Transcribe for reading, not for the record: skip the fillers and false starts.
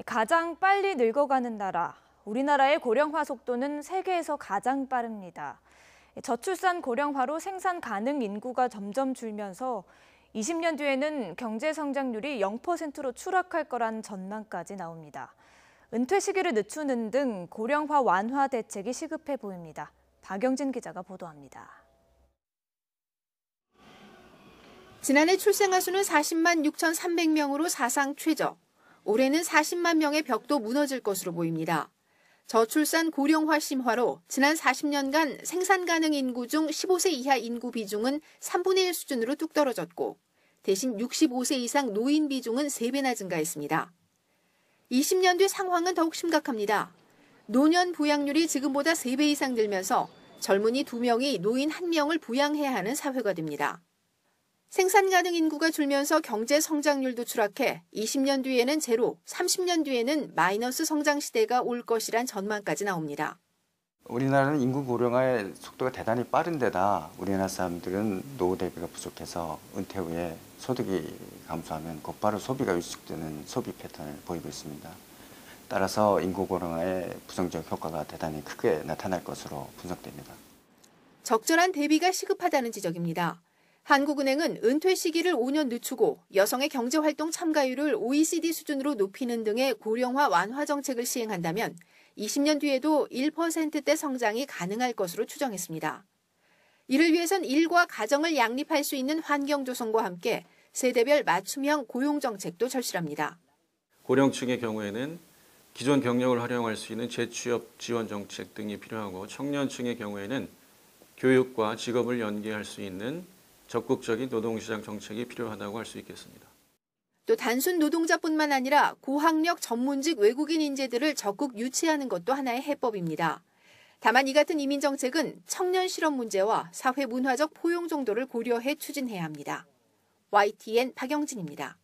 가장 빨리 늙어가는 나라, 우리나라의 고령화 속도는 세계에서 가장 빠릅니다. 저출산 고령화로 생산 가능 인구가 점점 줄면서 20년 뒤에는 경제 성장률이 0%로 추락할 거란 전망까지 나옵니다. 은퇴 시기를 늦추는 등 고령화 완화 대책이 시급해 보입니다. 박영진 기자가 보도합니다. 지난해 출생아 수는 40만 6,300명으로 사상 최저. 올해는 40만 명의 벽도 무너질 것으로 보입니다. 저출산 고령화 심화로 지난 40년간 생산 가능 인구 중 15세 이하 인구 비중은 3분의 1 수준으로 뚝 떨어졌고 대신 65세 이상 노인 비중은 3배나 증가했습니다. 20년 뒤 상황은 더욱 심각합니다. 노년 부양률이 지금보다 3배 이상 늘면서 젊은이 2명이 노인 1명을 부양해야 하는 사회가 됩니다. 생산 가능 인구가 줄면서 경제 성장률도 추락해 20년 뒤에는 제로, 30년 뒤에는 마이너스 성장 시대가 올 것이란 전망까지 나옵니다. 우리나라는 인구 고령화의 속도가 대단히 빠른 데다 우리나라 사람들은 노후 대비가 부족해서 은퇴 후에 소득이 감소하면 곧바로 소비가 위축되는 소비 패턴을 보이고 있습니다. 따라서 인구 고령화의 부정적 효과가 대단히 크게 나타날 것으로 분석됩니다. 적절한 대비가 시급하다는 지적입니다. 한국은행은 은퇴 시기를 5년 늦추고 여성의 경제활동 참가율을 OECD 수준으로 높이는 등의 고령화 완화 정책을 시행한다면 20년 뒤에도 1%대 성장이 가능할 것으로 추정했습니다. 이를 위해선 일과 가정을 양립할 수 있는 환경 조성과 함께 세대별 맞춤형 고용 정책도 절실합니다. 고령층의 경우에는 기존 경력을 활용할 수 있는 재취업 지원 정책 등이 필요하고 청년층의 경우에는 교육과 직업을 연계할 수 있는 적극적인 노동시장 정책이 필요하다고 할 수 있겠습니다. 또 단순 노동자뿐만 아니라 고학력 전문직 외국인 인재들을 적극 유치하는 것도 하나의 해법입니다. 다만 이 같은 이민 정책은 청년 실업 문제와 사회 문화적 포용 정도를 고려해 추진해야 합니다. YTN 박영진입니다.